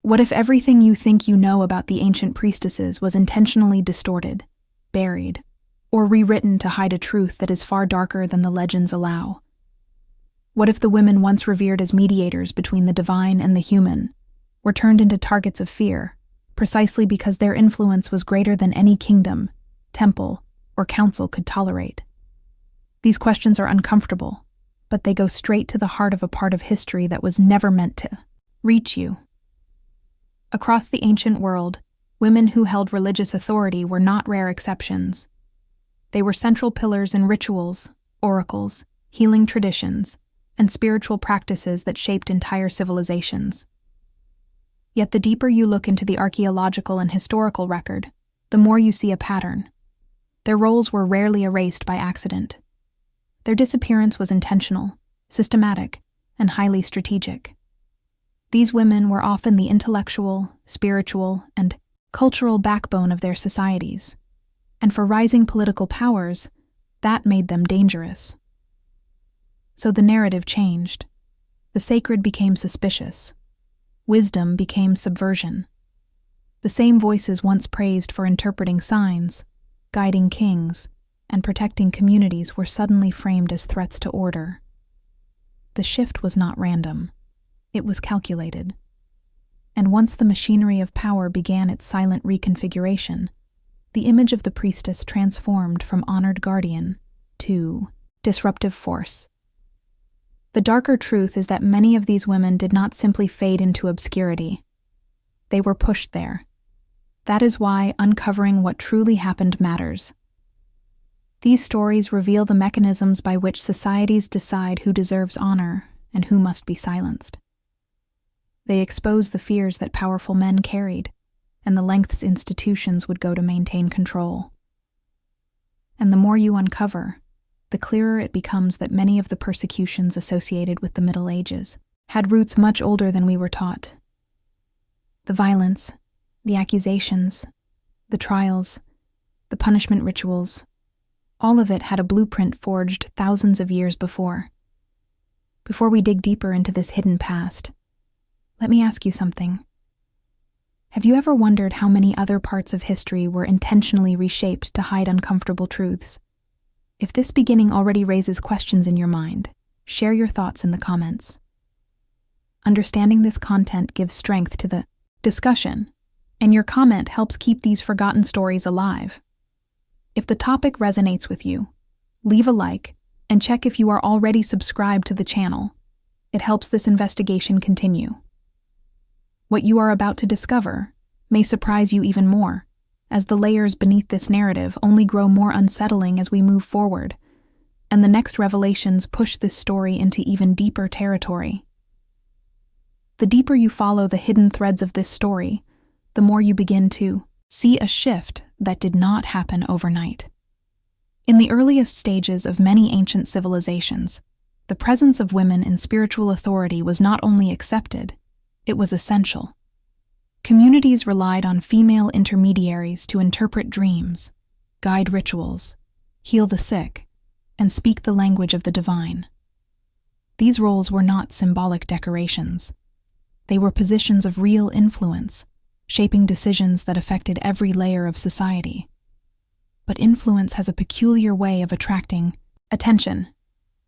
What if everything you think you know about the ancient priestesses was intentionally distorted, buried, or rewritten to hide a truth that is far darker than the legends allow? What if the women once revered as mediators between the divine and the human were turned into targets of fear, precisely because their influence was greater than any kingdom, temple, or council could tolerate? These questions are uncomfortable, but they go straight to the heart of a part of history that was never meant to reach you. Across the ancient world, women who held religious authority were not rare exceptions. They were central pillars in rituals, oracles, healing traditions, and spiritual practices that shaped entire civilizations. Yet the deeper you look into the archaeological and historical record, the more you see a pattern. Their roles were rarely erased by accident. Their disappearance was intentional, systematic, and highly strategic. These women were often the intellectual, spiritual, and cultural backbone of their societies, and for rising political powers, that made them dangerous. So the narrative changed. The sacred became suspicious. Wisdom became subversion. The same voices once praised for interpreting signs, guiding kings, and protecting communities were suddenly framed as threats to order. The shift was not random. It was calculated. And once the machinery of power began its silent reconfiguration, the image of the priestess transformed from honored guardian to disruptive force. The darker truth is that many of these women did not simply fade into obscurity. They were pushed there. That is why uncovering what truly happened matters. These stories reveal the mechanisms by which societies decide who deserves honor and who must be silenced. They expose the fears that powerful men carried, and the lengths institutions would go to maintain control. And the more you uncover, the clearer it becomes that many of the persecutions associated with the Middle Ages had roots much older than we were taught. The violence, the accusations, the trials, the punishment rituals, all of it had a blueprint forged thousands of years before. Before we dig deeper into this hidden past, let me ask you something. Have you ever wondered how many other parts of history were intentionally reshaped to hide uncomfortable truths? If this beginning already raises questions in your mind, share your thoughts in the comments. Understanding this content gives strength to the discussion, and your comment helps keep these forgotten stories alive. If the topic resonates with you, leave a like and check if you are already subscribed to the channel. It helps this investigation continue. What you are about to discover may surprise you even more, as the layers beneath this narrative only grow more unsettling as we move forward, and the next revelations push this story into even deeper territory. The deeper you follow the hidden threads of this story, the more you begin to see a shift that did not happen overnight. In the earliest stages of many ancient civilizations, the presence of women in spiritual authority was not only accepted, it was essential. Communities relied on female intermediaries to interpret dreams, guide rituals, heal the sick, and speak the language of the divine. These roles were not symbolic decorations. They were positions of real influence, shaping decisions that affected every layer of society. But influence has a peculiar way of attracting attention,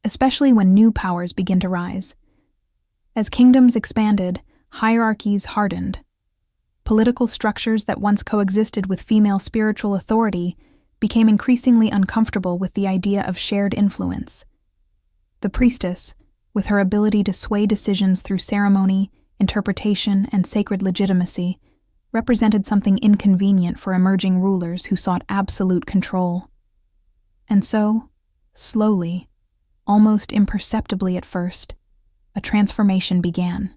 especially when new powers begin to rise. As kingdoms expanded, hierarchies hardened. Political structures that once coexisted with female spiritual authority became increasingly uncomfortable with the idea of shared influence. The priestess, with her ability to sway decisions through ceremony, interpretation, and sacred legitimacy, represented something inconvenient for emerging rulers who sought absolute control. And so, slowly, almost imperceptibly at first, a transformation began.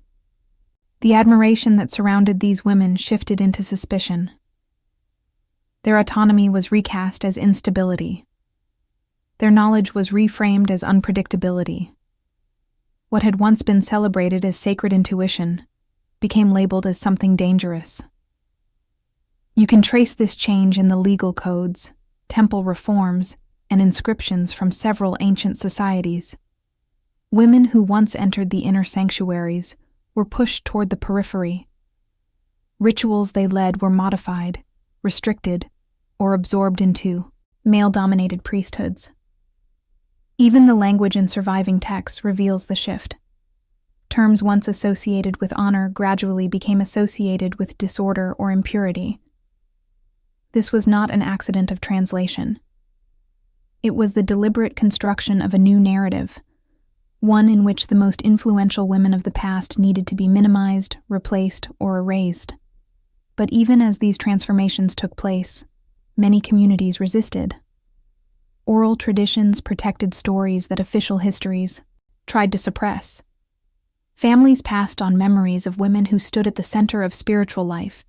The admiration that surrounded these women shifted into suspicion. Their autonomy was recast as instability. Their knowledge was reframed as unpredictability. What had once been celebrated as sacred intuition became labeled as something dangerous. You can trace this change in the legal codes, temple reforms, and inscriptions from several ancient societies. Women who once entered the inner sanctuaries were pushed toward the periphery. Rituals they led were modified, restricted, or absorbed into male-dominated priesthoods. Even the language in surviving texts reveals the shift. Terms once associated with honor gradually became associated with disorder or impurity. This was not an accident of translation. It was the deliberate construction of a new narrative, one in which the most influential women of the past needed to be minimized, replaced, or erased. But even as these transformations took place, many communities resisted. Oral traditions protected stories that official histories tried to suppress. Families passed on memories of women who stood at the center of spiritual life,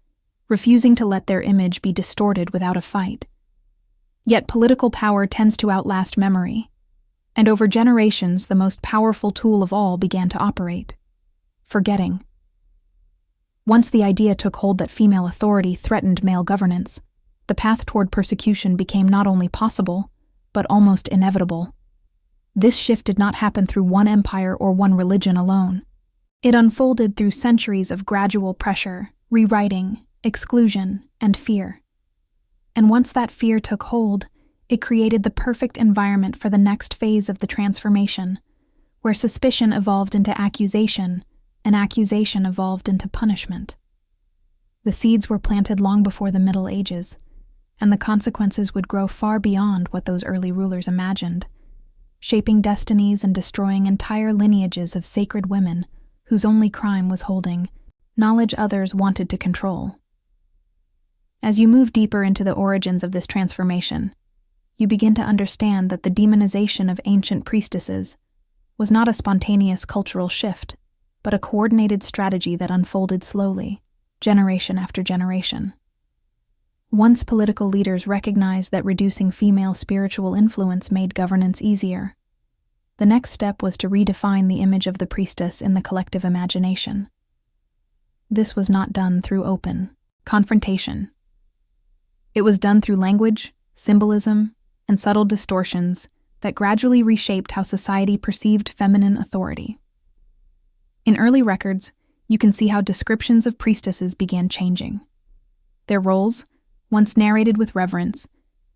refusing to let their image be distorted without a fight. Yet political power tends to outlast memory, and over generations the most powerful tool of all began to operate: forgetting. Once the idea took hold that female authority threatened male governance, the path toward persecution became not only possible, but almost inevitable. This shift did not happen through one empire or one religion alone. It unfolded through centuries of gradual pressure, rewriting, exclusion, and fear. And once that fear took hold, it created the perfect environment for the next phase of the transformation, where suspicion evolved into accusation, and accusation evolved into punishment. The seeds were planted long before the Middle Ages, and the consequences would grow far beyond what those early rulers imagined, shaping destinies and destroying entire lineages of sacred women whose only crime was holding knowledge others wanted to control. As you move deeper into the origins of this transformation, you begin to understand that the demonization of ancient priestesses was not a spontaneous cultural shift, but a coordinated strategy that unfolded slowly, generation after generation. Once political leaders recognized that reducing female spiritual influence made governance easier, the next step was to redefine the image of the priestess in the collective imagination. This was not done through open confrontation. It was done through language, symbolism, and subtle distortions that gradually reshaped how society perceived feminine authority. In early records, you can see how descriptions of priestesses began changing. Their roles, once narrated with reverence,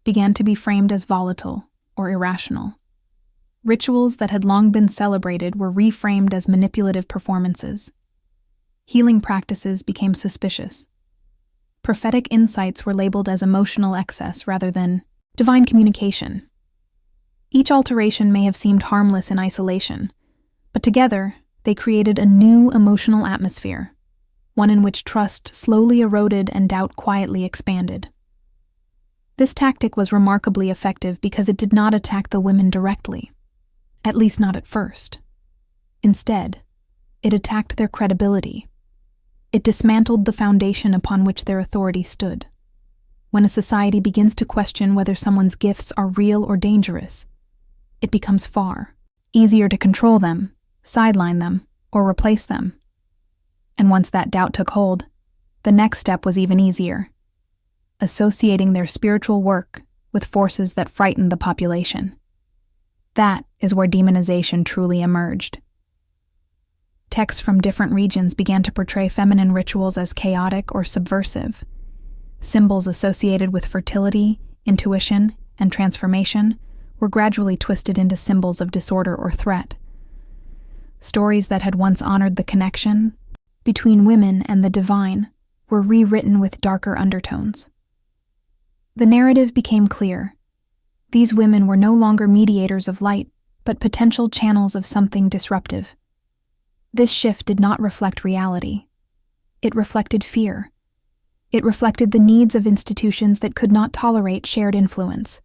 began to be framed as volatile or irrational. Rituals that had long been celebrated were reframed as manipulative performances. Healing practices became suspicious. Prophetic insights were labeled as emotional excess rather than divine communication. Each alteration may have seemed harmless in isolation, but together they created a new emotional atmosphere, one in which trust slowly eroded and doubt quietly expanded. This tactic was remarkably effective because it did not attack the women directly, at least not at first. Instead, it attacked their credibility. It dismantled the foundation upon which their authority stood. When a society begins to question whether someone's gifts are real or dangerous, it becomes far easier to control them, sideline them, or replace them. And once that doubt took hold, the next step was even easier: associating their spiritual work with forces that frightened the population. That is where demonization truly emerged. Texts from different regions began to portray feminine rituals as chaotic or subversive. Symbols associated with fertility, intuition, and transformation were gradually twisted into symbols of disorder or threat. Stories that had once honored the connection between women and the divine were rewritten with darker undertones. The narrative became clear. These women were no longer mediators of light, but potential channels of something disruptive. This shift did not reflect reality. It reflected fear. It reflected the needs of institutions that could not tolerate shared influence.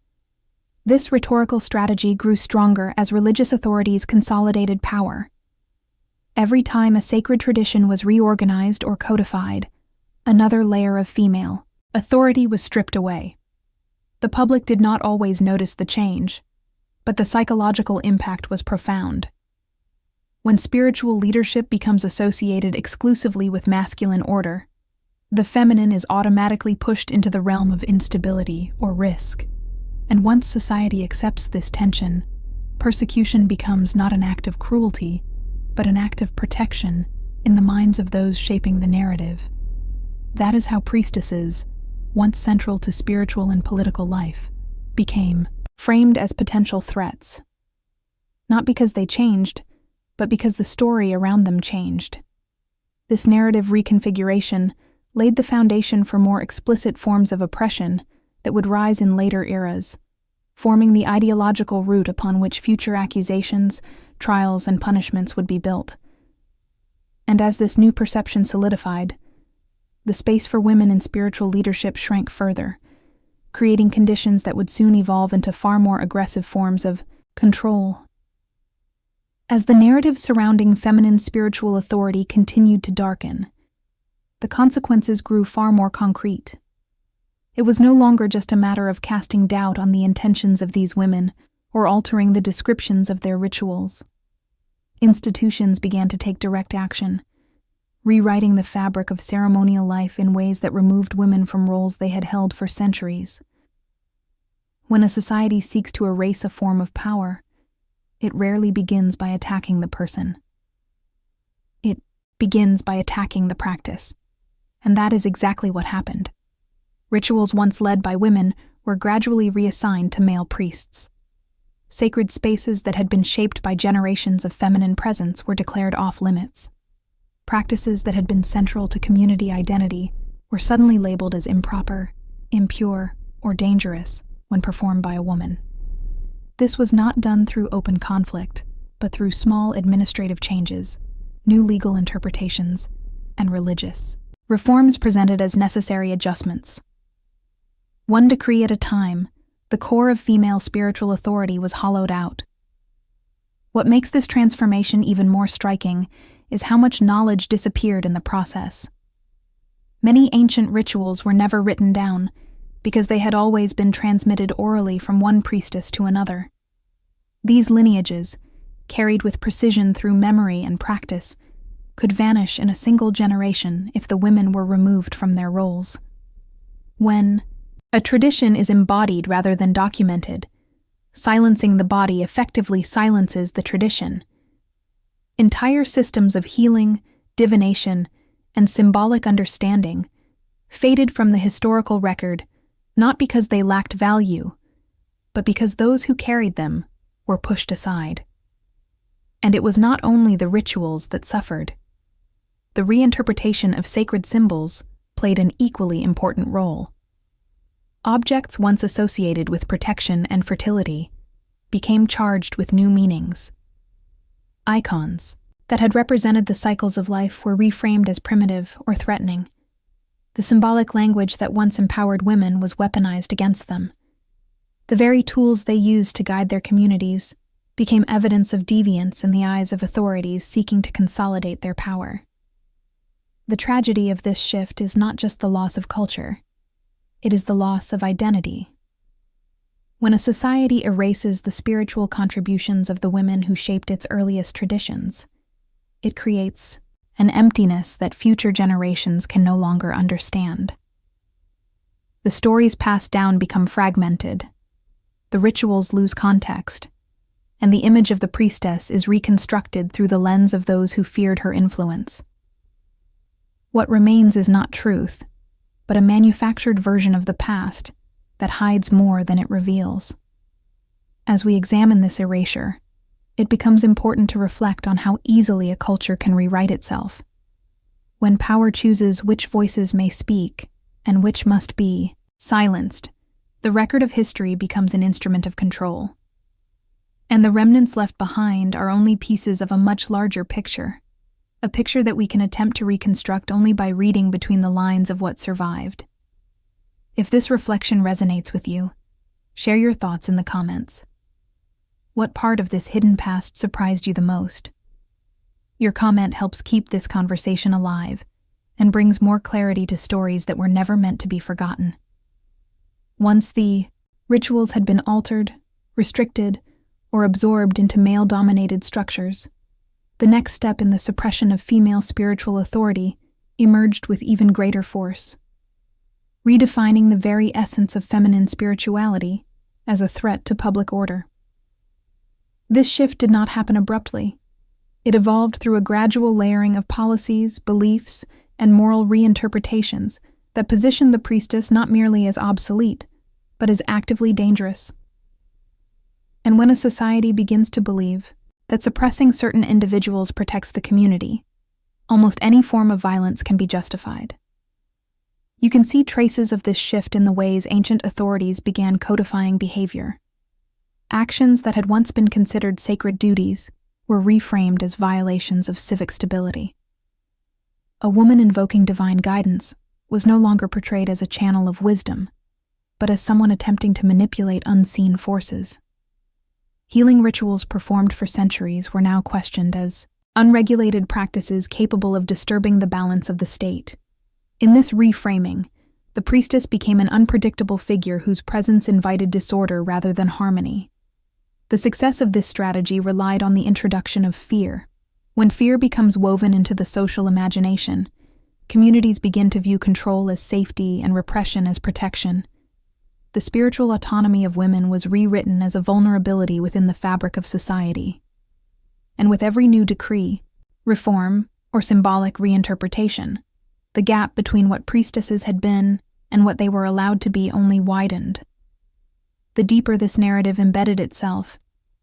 This rhetorical strategy grew stronger as religious authorities consolidated power. Every time a sacred tradition was reorganized or codified, another layer of female authority was stripped away. The public did not always notice the change, but the psychological impact was profound. When spiritual leadership becomes associated exclusively with masculine order, the feminine is automatically pushed into the realm of instability or risk. And once society accepts this tension, persecution becomes not an act of cruelty, but an act of protection in the minds of those shaping the narrative. That is how priestesses, once central to spiritual and political life, became framed as potential threats. Not because they changed, but because the story around them changed. This narrative reconfiguration laid the foundation for more explicit forms of oppression that would rise in later eras, forming the ideological root upon which future accusations, trials, and punishments would be built. And as this new perception solidified, the space for women in spiritual leadership shrank further, creating conditions that would soon evolve into far more aggressive forms of control. As the narrative surrounding feminine spiritual authority continued to darken, the consequences grew far more concrete. It was no longer just a matter of casting doubt on the intentions of these women or altering the descriptions of their rituals. Institutions began to take direct action, rewriting the fabric of ceremonial life in ways that removed women from roles they had held for centuries. When a society seeks to erase a form of power, it rarely begins by attacking the person. It begins by attacking the practice. And that is exactly what happened. Rituals once led by women were gradually reassigned to male priests. Sacred spaces that had been shaped by generations of feminine presence were declared off-limits. Practices that had been central to community identity were suddenly labeled as improper, impure, or dangerous when performed by a woman. This was not done through open conflict, but through small administrative changes, new legal interpretations, and religious reforms presented as necessary adjustments. One decree at a time, the core of female spiritual authority was hollowed out. What makes this transformation even more striking is how much knowledge disappeared in the process. Many ancient rituals were never written down because they had always been transmitted orally from one priestess to another. These lineages, carried with precision through memory and practice, could vanish in a single generation if the women were removed from their roles. When a tradition is embodied rather than documented, silencing the body effectively silences the tradition. Entire systems of healing, divination, and symbolic understanding faded from the historical record not because they lacked value, but because those who carried them were pushed aside. And it was not only the rituals that suffered. The reinterpretation of sacred symbols played an equally important role. Objects once associated with protection and fertility became charged with new meanings. Icons that had represented the cycles of life were reframed as primitive or threatening. The symbolic language that once empowered women was weaponized against them. The very tools they used to guide their communities became evidence of deviance in the eyes of authorities seeking to consolidate their power. The tragedy of this shift is not just the loss of culture, it is the loss of identity. When a society erases the spiritual contributions of the women who shaped its earliest traditions, it creates an emptiness that future generations can no longer understand. The stories passed down become fragmented, the rituals lose context, and the image of the priestess is reconstructed through the lens of those who feared her influence. What remains is not truth, but a manufactured version of the past that hides more than it reveals. As we examine this erasure, it becomes important to reflect on how easily a culture can rewrite itself. When power chooses which voices may speak and which must be silenced, the record of history becomes an instrument of control. And the remnants left behind are only pieces of a much larger picture, a picture that we can attempt to reconstruct only by reading between the lines of what survived. If this reflection resonates with you, share your thoughts in the comments. What part of this hidden past surprised you the most? Your comment helps keep this conversation alive and brings more clarity to stories that were never meant to be forgotten. Once the rituals had been altered, restricted, or absorbed into male-dominated structures, the next step in the suppression of female spiritual authority emerged with even greater force, redefining the very essence of feminine spirituality as a threat to public order. This shift did not happen abruptly. It evolved through a gradual layering of policies, beliefs, and moral reinterpretations that positioned the priestess not merely as obsolete, but as actively dangerous. And when a society begins to believe that suppressing certain individuals protects the community, almost any form of violence can be justified. You can see traces of this shift in the ways ancient authorities began codifying behavior. Actions that had once been considered sacred duties were reframed as violations of civic stability. A woman invoking divine guidance was no longer portrayed as a channel of wisdom, but as someone attempting to manipulate unseen forces. Healing rituals performed for centuries were now questioned as unregulated practices capable of disturbing the balance of the state. In this reframing, the priestess became an unpredictable figure whose presence invited disorder rather than harmony. The success of this strategy relied on the introduction of fear. When fear becomes woven into the social imagination, communities begin to view control as safety and repression as protection. The spiritual autonomy of women was rewritten as a vulnerability within the fabric of society. And with every new decree, reform, or symbolic reinterpretation, the gap between what priestesses had been and what they were allowed to be only widened. The deeper this narrative embedded itself,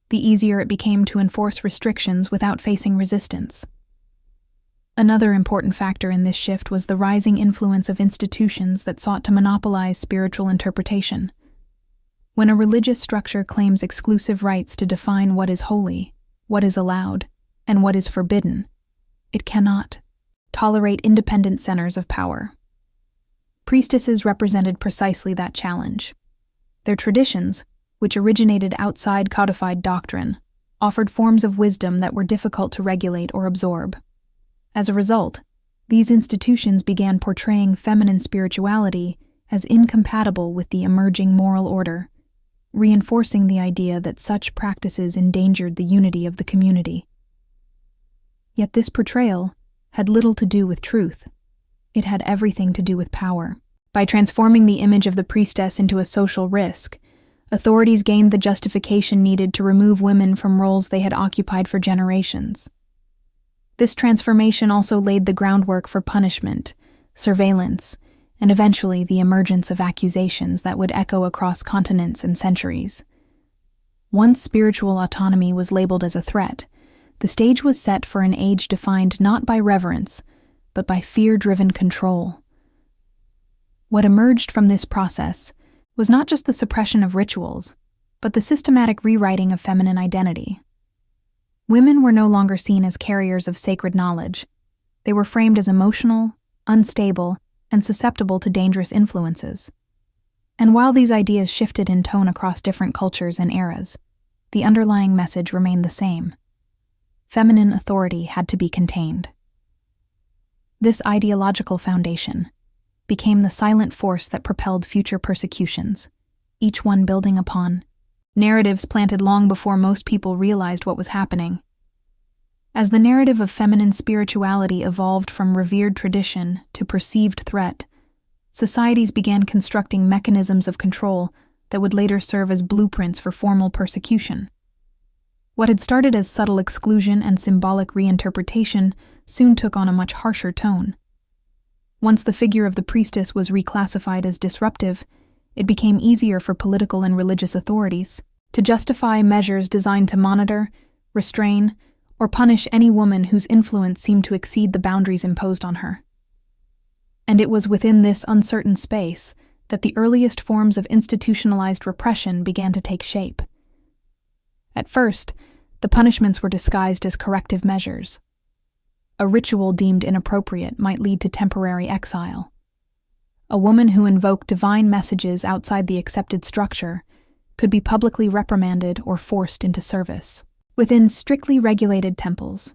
the easier it became to enforce restrictions without facing resistance. Another important factor in this shift was the rising influence of institutions that sought to monopolize spiritual interpretation. When a religious structure claims exclusive rights to define what is holy, what is allowed, and what is forbidden, it cannot tolerate independent centers of power. Priestesses represented precisely that challenge. Their traditions, which originated outside codified doctrine, offered forms of wisdom that were difficult to regulate or absorb. As a result, these institutions began portraying feminine spirituality as incompatible with the emerging moral order, reinforcing the idea that such practices endangered the unity of the community. Yet this portrayal had little to do with truth. It had everything to do with power. By transforming the image of the priestess into a social risk, authorities gained the justification needed to remove women from roles they had occupied for generations. This transformation also laid the groundwork for punishment, surveillance, and eventually the emergence of accusations that would echo across continents and centuries. Once spiritual autonomy was labeled as a threat, the stage was set for an age defined not by reverence, but by fear-driven control. What emerged from this process was not just the suppression of rituals, but the systematic rewriting of feminine identity. Women were no longer seen as carriers of sacred knowledge. They were framed as emotional, unstable, and susceptible to dangerous influences. And while these ideas shifted in tone across different cultures and eras, the underlying message remained the same. Feminine authority had to be contained. This ideological foundation became the silent force that propelled future persecutions, each one building upon narratives planted long before most people realized what was happening. As the narrative of feminine spirituality evolved from revered tradition to perceived threat, societies began constructing mechanisms of control that would later serve as blueprints for formal persecution. What had started as subtle exclusion and symbolic reinterpretation soon took on a much harsher tone. Once the figure of the priestess was reclassified as disruptive, it became easier for political and religious authorities to justify measures designed to monitor, restrain, or punish any woman whose influence seemed to exceed the boundaries imposed on her. And it was within this uncertain space that the earliest forms of institutionalized repression began to take shape. At first, the punishments were disguised as corrective measures. A ritual deemed inappropriate might lead to temporary exile. A woman who invoked divine messages outside the accepted structure could be publicly reprimanded or forced into service within strictly regulated temples.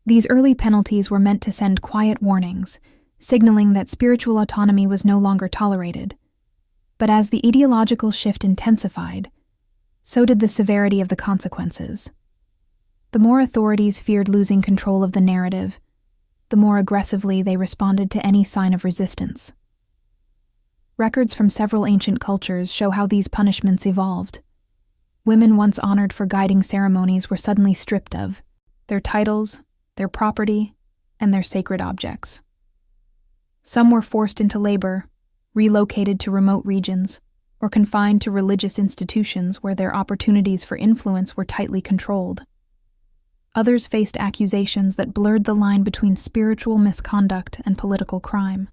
These early penalties were meant to send quiet warnings, signaling that spiritual autonomy was no longer tolerated. But as the ideological shift intensified, so did the severity of the consequences. The more authorities feared losing control of the narrative, the more aggressively they responded to any sign of resistance. Records from several ancient cultures show how these punishments evolved. Women once honored for guiding ceremonies were suddenly stripped of their titles, their property, and their sacred objects. Some were forced into labor, relocated to remote regions, or confined to religious institutions where their opportunities for influence were tightly controlled. Others faced accusations that blurred the line between spiritual misconduct and political crime.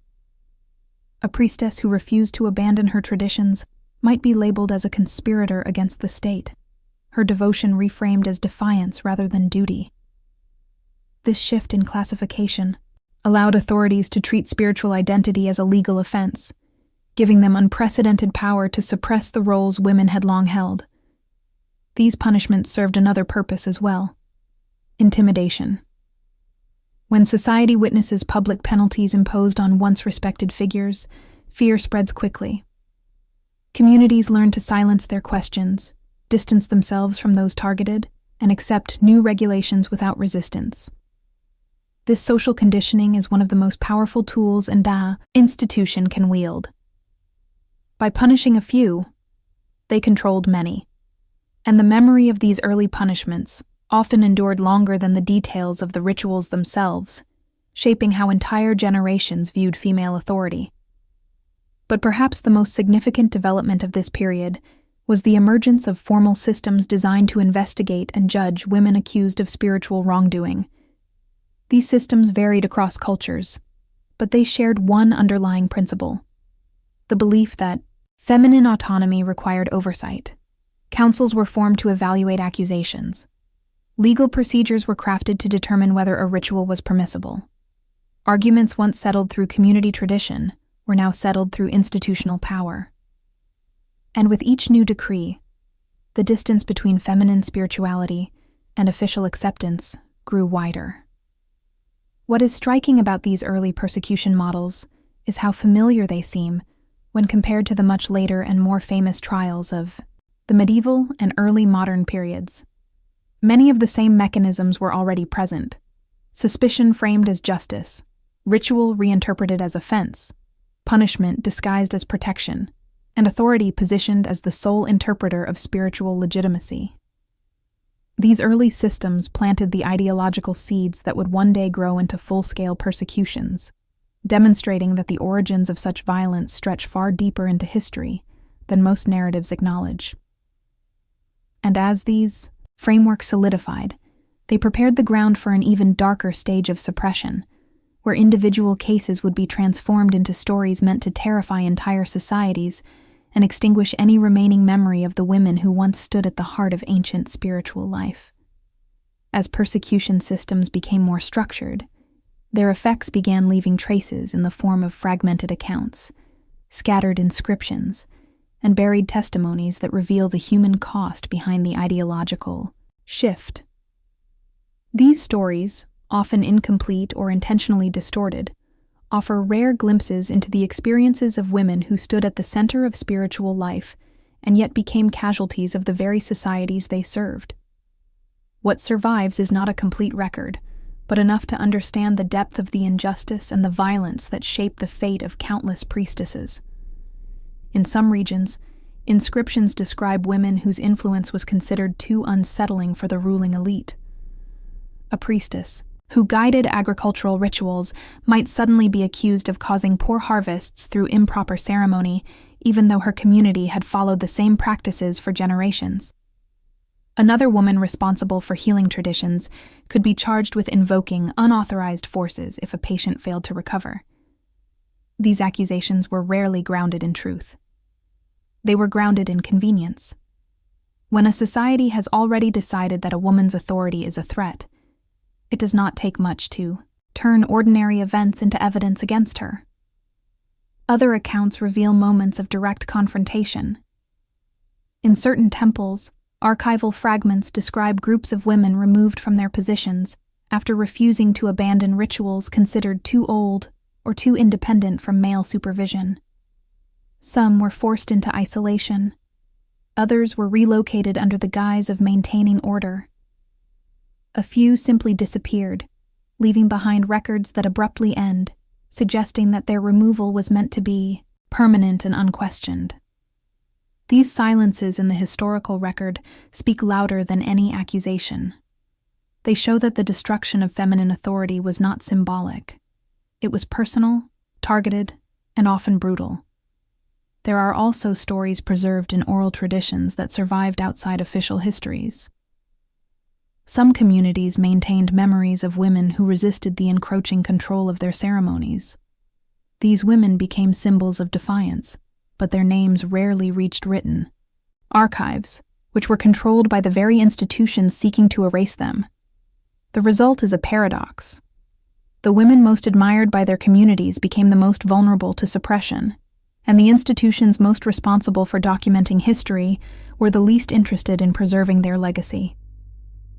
A priestess who refused to abandon her traditions might be labeled as a conspirator against the state, her devotion reframed as defiance rather than duty. This shift in classification allowed authorities to treat spiritual identity as a legal offense, giving them unprecedented power to suppress the roles women had long held. These punishments served another purpose as well: intimidation. When society witnesses public penalties imposed on once respected figures, fear spreads quickly. Communities learn to silence their questions, distance themselves from those targeted, and accept new regulations without resistance. This social conditioning is one of the most powerful tools an institution can wield. By punishing a few, they controlled many, and the memory of these early punishments often endured longer than the details of the rituals themselves, shaping how entire generations viewed female authority. But perhaps the most significant development of this period was the emergence of formal systems designed to investigate and judge women accused of spiritual wrongdoing. These systems varied across cultures, but they shared one underlying principle: the belief that feminine autonomy required oversight. Councils were formed to evaluate accusations. Legal procedures were crafted to determine whether a ritual was permissible. Arguments once settled through community tradition were now settled through institutional power. And with each new decree, the distance between feminine spirituality and official acceptance grew wider. What is striking about these early persecution models is how familiar they seem when compared to the much later and more famous trials of the medieval and early modern periods. Many of the same mechanisms were already present: suspicion framed as justice, ritual reinterpreted as offense, punishment disguised as protection, and authority positioned as the sole interpreter of spiritual legitimacy. These early systems planted the ideological seeds that would one day grow into full-scale persecutions, demonstrating that the origins of such violence stretch far deeper into history than most narratives acknowledge. And as these frameworks solidified, they prepared the ground for an even darker stage of suppression, where individual cases would be transformed into stories meant to terrify entire societies and extinguish any remaining memory of the women who once stood at the heart of ancient spiritual life. As persecution systems became more structured, their effects began leaving traces in the form of fragmented accounts, scattered inscriptions, and buried testimonies that reveal the human cost behind the ideological shift. These stories, often incomplete or intentionally distorted, offer rare glimpses into the experiences of women who stood at the center of spiritual life and yet became casualties of the very societies they served. What survives is not a complete record, but enough to understand the depth of the injustice and the violence that shaped the fate of countless priestesses. In some regions, inscriptions describe women whose influence was considered too unsettling for the ruling elite. A priestess who guided agricultural rituals might suddenly be accused of causing poor harvests through improper ceremony, even though her community had followed the same practices for generations. Another woman responsible for healing traditions could be charged with invoking unauthorized forces if a patient failed to recover. These accusations were rarely grounded in truth. They were grounded in convenience. When a society has already decided that a woman's authority is a threat, it does not take much to turn ordinary events into evidence against her. Other accounts reveal moments of direct confrontation. In certain temples, archival fragments describe groups of women removed from their positions after refusing to abandon rituals considered too old or too independent from male supervision. Some were forced into isolation. Others were relocated under the guise of maintaining order. A few simply disappeared, leaving behind records that abruptly end, suggesting that their removal was meant to be permanent and unquestioned. These silences in the historical record speak louder than any accusation. They show that the destruction of feminine authority was not symbolic. It was personal, targeted, and often brutal. There are also stories preserved in oral traditions that survived outside official histories. Some communities maintained memories of women who resisted the encroaching control of their ceremonies. These women became symbols of defiance, but their names rarely reached written archives, which were controlled by the very institutions seeking to erase them. The result is a paradox. The women most admired by their communities became the most vulnerable to suppression, and the institutions most responsible for documenting history were the least interested in preserving their legacy.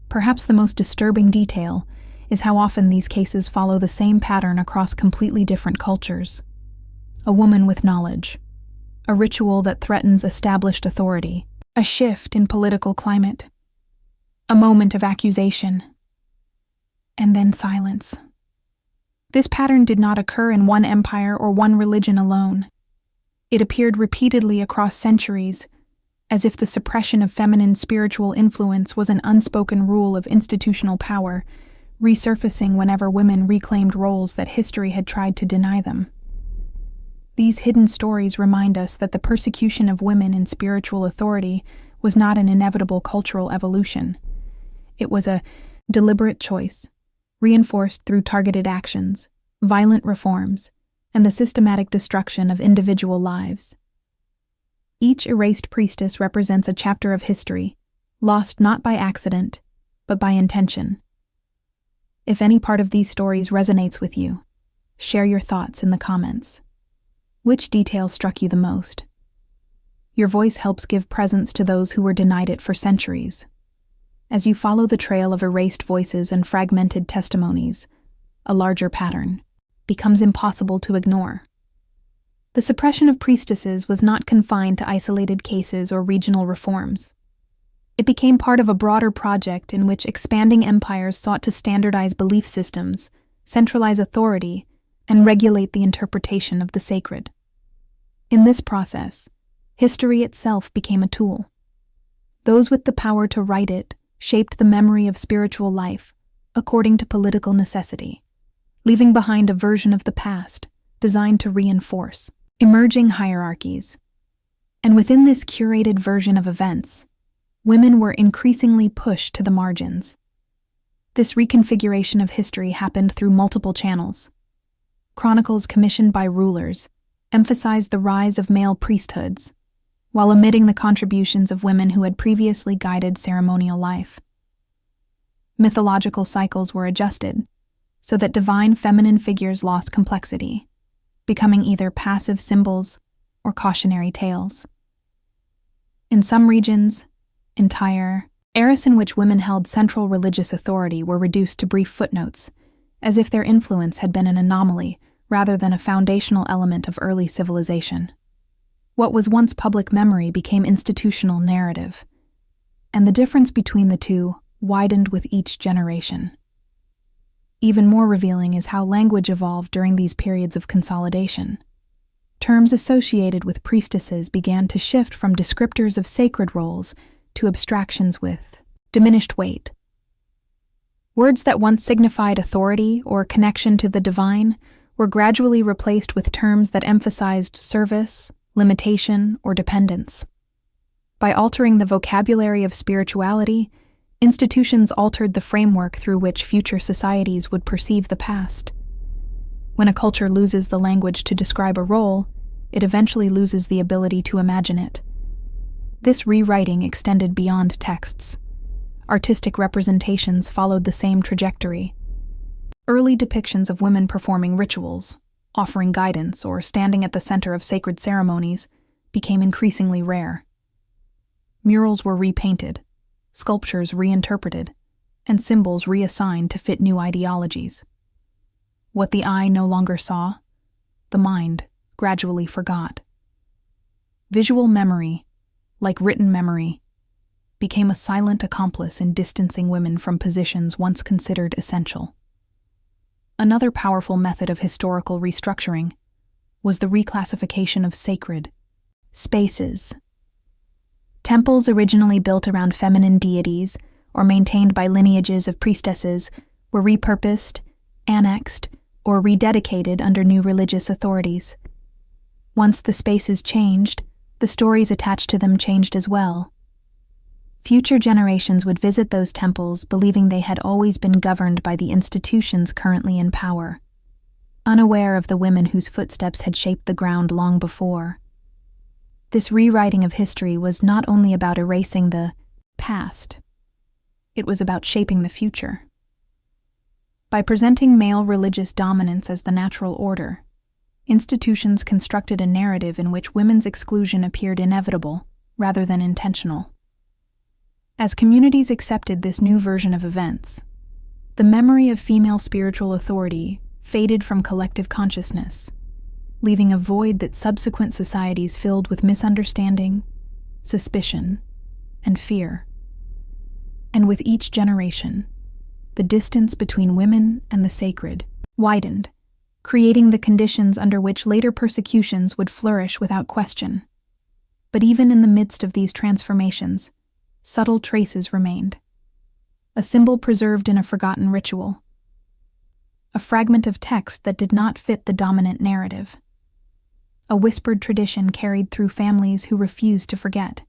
Perhaps the most disturbing detail is how often these cases follow the same pattern across completely different cultures. A woman with knowledge, a ritual that threatens established authority, a shift in political climate, a moment of accusation, and then silence. This pattern did not occur in one empire or one religion alone. It appeared repeatedly across centuries, as if the suppression of feminine spiritual influence was an unspoken rule of institutional power, resurfacing whenever women reclaimed roles that history had tried to deny them. These hidden stories remind us that the persecution of women in spiritual authority was not an inevitable cultural evolution. It was a deliberate choice, reinforced through targeted actions, violent reforms, and the systematic destruction of individual lives. Each erased priestess represents a chapter of history, lost not by accident, but by intention. If any part of these stories resonates with you, share your thoughts in the comments. Which detail struck you the most? Your voice helps give presence to those who were denied it for centuries. As you follow the trail of erased voices and fragmented testimonies, a larger pattern becomes impossible to ignore. The suppression of priestesses was not confined to isolated cases or regional reforms. It became part of a broader project in which expanding empires sought to standardize belief systems, centralize authority, and regulate the interpretation of the sacred. In this process, history itself became a tool. Those with the power to write it shaped the memory of spiritual life according to political necessity, leaving behind a version of the past designed to reinforce emerging hierarchies. And within this curated version of events, women were increasingly pushed to the margins. This reconfiguration of history happened through multiple channels. Chronicles commissioned by rulers emphasized the rise of male priesthoods, while omitting the contributions of women who had previously guided ceremonial life. Mythological cycles were adjusted so that divine feminine figures lost complexity, becoming either passive symbols or cautionary tales. In some regions, entire eras in which women held central religious authority were reduced to brief footnotes, as if their influence had been an anomaly rather than a foundational element of early civilization. What was once public memory became institutional narrative, and the difference between the two widened with each generation. Even more revealing is how language evolved during these periods of consolidation. Terms associated with priestesses began to shift from descriptors of sacred roles to abstractions with diminished weight. Words that once signified authority or connection to the divine were gradually replaced with terms that emphasized service, limitation, or dependence. By altering the vocabulary of spirituality, institutions altered the framework through which future societies would perceive the past. When a culture loses the language to describe a role, it eventually loses the ability to imagine it. This rewriting extended beyond texts. Artistic representations followed the same trajectory. Early depictions of women performing rituals, offering guidance, or standing at the center of sacred ceremonies became increasingly rare. Murals were repainted, sculptures reinterpreted, and symbols reassigned to fit new ideologies. What the eye no longer saw, the mind gradually forgot. Visual memory, like written memory, became a silent accomplice in distancing women from positions once considered essential. Another powerful method of historical restructuring was the reclassification of sacred spaces. Temples originally built around feminine deities or maintained by lineages of priestesses were repurposed, annexed, or rededicated under new religious authorities. Once the spaces changed, the stories attached to them changed as well. Future generations would visit those temples believing they had always been governed by the institutions currently in power, unaware of the women whose footsteps had shaped the ground long before. This rewriting of history was not only about erasing the past, it was about shaping the future. By presenting male religious dominance as the natural order, institutions constructed a narrative in which women's exclusion appeared inevitable rather than intentional. As communities accepted this new version of events, the memory of female spiritual authority faded from collective consciousness, leaving a void that subsequent societies filled with misunderstanding, suspicion, and fear. And with each generation, the distance between women and the sacred widened, creating the conditions under which later persecutions would flourish without question. But even in the midst of these transformations, subtle traces remained. A symbol preserved in a forgotten ritual. A fragment of text that did not fit the dominant narrative. A whispered tradition carried through families who refused to forget.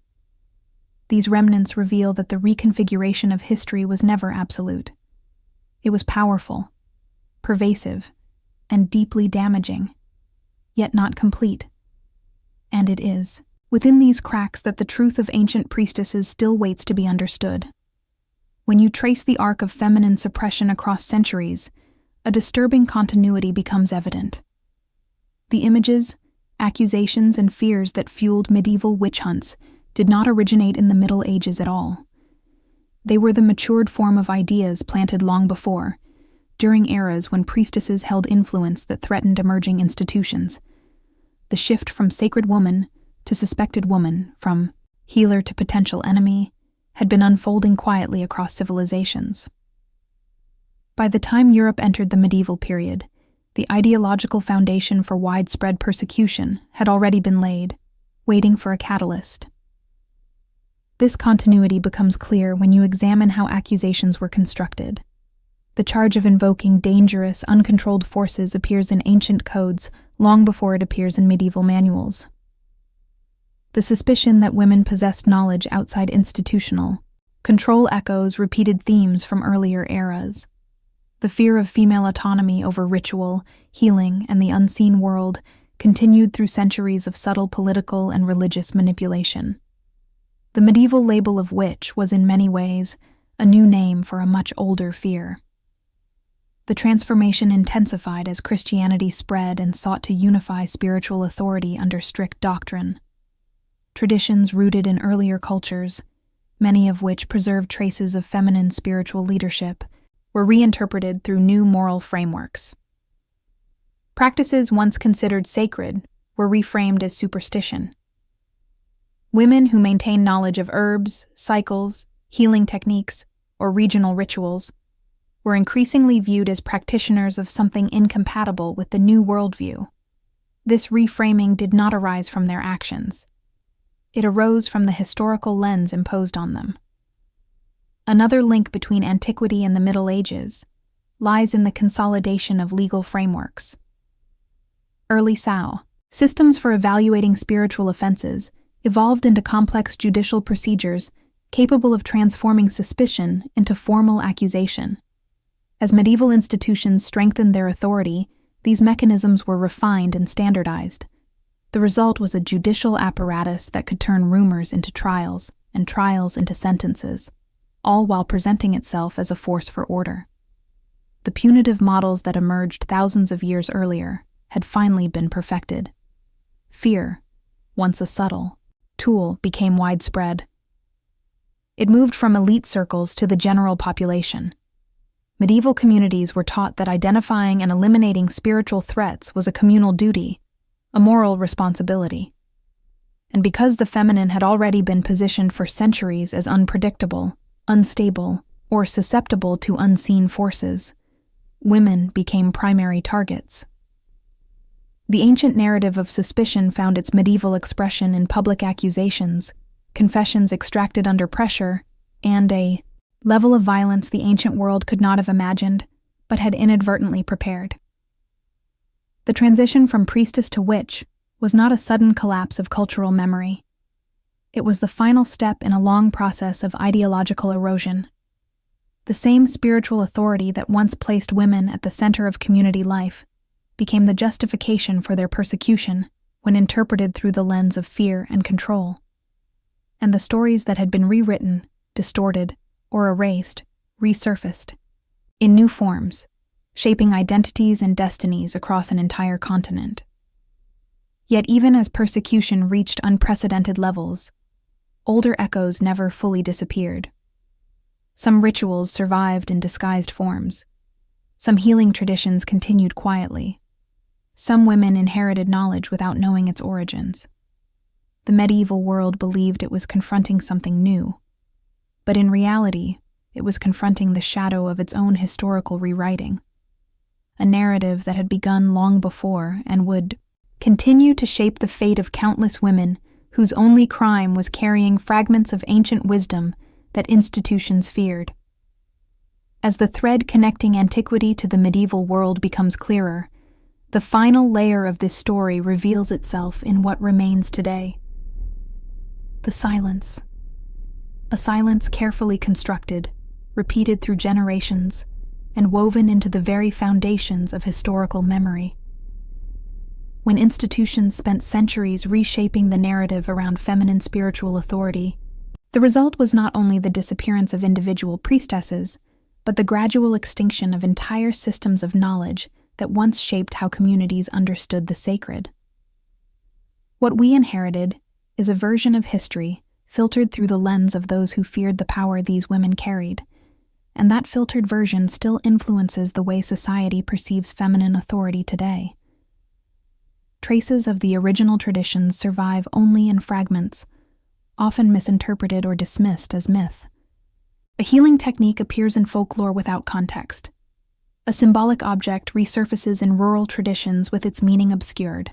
These remnants reveal that the reconfiguration of history was never absolute. It was powerful, pervasive, and deeply damaging, yet not complete. And it is within these cracks that the truth of ancient priestesses still waits to be understood. When you trace the arc of feminine suppression across centuries, a disturbing continuity becomes evident. The images, accusations, and fears that fueled medieval witch hunts did not originate in the Middle Ages at all. They were the matured form of ideas planted long before, during eras when priestesses held influence that threatened emerging institutions. The shift from sacred woman to suspected woman, from healer to potential enemy, had been unfolding quietly across civilizations. By the time Europe entered the medieval period, the ideological foundation for widespread persecution had already been laid, waiting for a catalyst. This continuity becomes clear when you examine how accusations were constructed. The charge of invoking dangerous, uncontrolled forces appears in ancient codes long before it appears in medieval manuals. The suspicion that women possessed knowledge outside institutional control echoes repeated themes from earlier eras. The fear of female autonomy over ritual, healing, and the unseen world continued through centuries of subtle political and religious manipulation. The medieval label of witch was in many ways a new name for a much older fear. The transformation intensified as Christianity spread and sought to unify spiritual authority under strict doctrine. Traditions rooted in earlier cultures, many of which preserved traces of feminine spiritual leadership, were reinterpreted through new moral frameworks. Practices once considered sacred were reframed as superstition. Women who maintained knowledge of herbs, cycles, healing techniques, or regional rituals were increasingly viewed as practitioners of something incompatible with the new worldview. This reframing did not arise from their actions. It arose from the historical lens imposed on them. Another link between antiquity and the Middle Ages lies in the consolidation of legal frameworks. Early SAO, systems for evaluating spiritual offenses, evolved into complex judicial procedures capable of transforming suspicion into formal accusation. As medieval institutions strengthened their authority, these mechanisms were refined and standardized. The result was a judicial apparatus that could turn rumors into trials and trials into sentences, all while presenting itself as a force for order. The punitive models that emerged thousands of years earlier had finally been perfected. Fear, once a subtle tool, became widespread. It moved from elite circles to the general population. Medieval communities were taught that identifying and eliminating spiritual threats was a communal duty, a moral responsibility. And because the feminine had already been positioned for centuries as unpredictable, unstable, or susceptible to unseen forces, women became primary targets. The ancient narrative of suspicion found its medieval expression in public accusations, confessions extracted under pressure, and a level of violence the ancient world could not have imagined, but had inadvertently prepared. The transition from priestess to witch was not a sudden collapse of cultural memory. It was the final step in a long process of ideological erosion. The same spiritual authority that once placed women at the center of community life became the justification for their persecution when interpreted through the lens of fear and control. And the stories that had been rewritten, distorted, or erased resurfaced in new forms, shaping identities and destinies across an entire continent. Yet even as persecution reached unprecedented levels, older echoes never fully disappeared. Some rituals survived in disguised forms. Some healing traditions continued quietly. Some women inherited knowledge without knowing its origins. The medieval world believed it was confronting something new, but in reality, it was confronting the shadow of its own historical rewriting, a narrative that had begun long before and would continue to shape the fate of countless women whose only crime was carrying fragments of ancient wisdom that institutions feared. As the thread connecting antiquity to the medieval world becomes clearer, the final layer of this story reveals itself in what remains today. The silence. A silence carefully constructed, repeated through generations, and woven into the very foundations of historical memory. When institutions spent centuries reshaping the narrative around feminine spiritual authority, the result was not only the disappearance of individual priestesses, but the gradual extinction of entire systems of knowledge that once shaped how communities understood the sacred. What we inherited is a version of history filtered through the lens of those who feared the power these women carried, and that filtered version still influences the way society perceives feminine authority today. Traces of the original traditions survive only in fragments, often misinterpreted or dismissed as myth. A healing technique appears in folklore without context. A symbolic object resurfaces in rural traditions with its meaning obscured.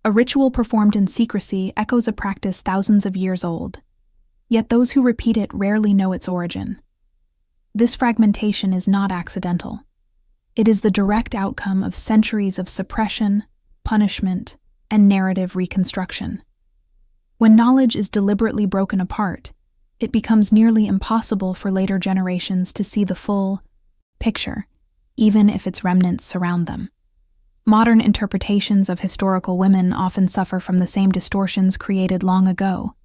A ritual performed in secrecy echoes a practice thousands of years old, yet those who repeat it rarely know its origin. This fragmentation is not accidental. It is the direct outcome of centuries of suppression, punishment, and narrative reconstruction. When knowledge is deliberately broken apart, it becomes nearly impossible for later generations to see the full picture, even if its remnants surround them. Modern interpretations of historical women often suffer from the same distortions created long ago.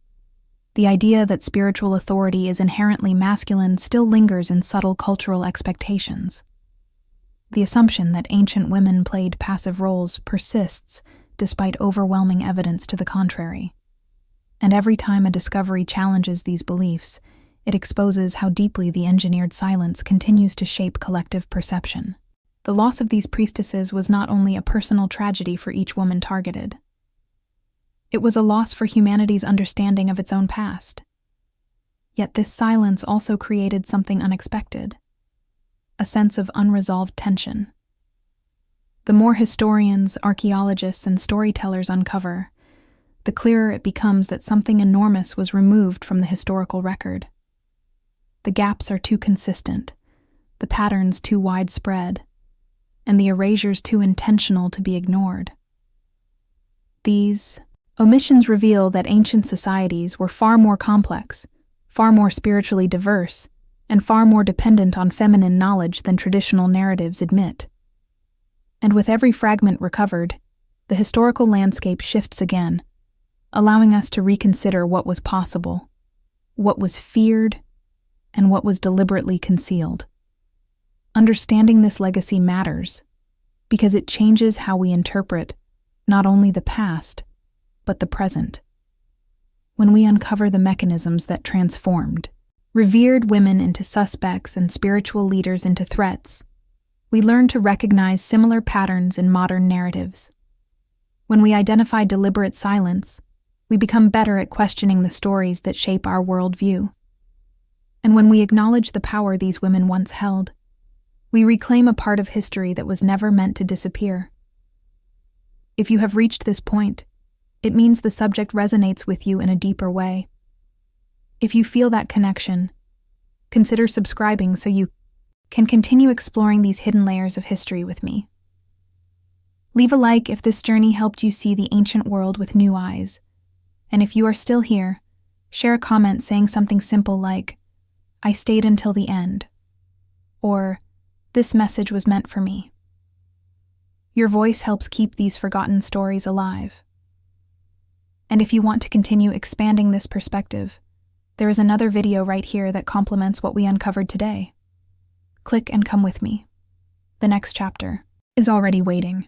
The idea that spiritual authority is inherently masculine still lingers in subtle cultural expectations. The assumption that ancient women played passive roles persists despite overwhelming evidence to the contrary. And every time a discovery challenges these beliefs, it exposes how deeply the engineered silence continues to shape collective perception. The loss of these priestesses was not only a personal tragedy for each woman targeted. It was a loss for humanity's understanding of its own past. Yet this silence also created something unexpected, a sense of unresolved tension. The more historians, archaeologists, and storytellers uncover, the clearer it becomes that something enormous was removed from the historical record. The gaps are too consistent, the patterns too widespread, and the erasures too intentional to be ignored. These omissions reveal that ancient societies were far more complex, far more spiritually diverse, and far more dependent on feminine knowledge than traditional narratives admit. And with every fragment recovered, the historical landscape shifts again, allowing us to reconsider what was possible, what was feared, and what was deliberately concealed. Understanding this legacy matters because it changes how we interpret not only the past, but the present. When we uncover the mechanisms that transformed, revered women into suspects and spiritual leaders into threats, we learn to recognize similar patterns in modern narratives. When we identify deliberate silence, we become better at questioning the stories that shape our worldview. And when we acknowledge the power these women once held, we reclaim a part of history that was never meant to disappear. If you have reached this point, it means the subject resonates with you in a deeper way. If you feel that connection, consider subscribing so you can continue exploring these hidden layers of history with me. Leave a like if this journey helped you see the ancient world with new eyes. And if you are still here, share a comment saying something simple like, "I stayed until the end," or "This message was meant for me." Your voice helps keep these forgotten stories alive. And if you want to continue expanding this perspective, there is another video right here that complements what we uncovered today. Click and come with me. The next chapter is already waiting.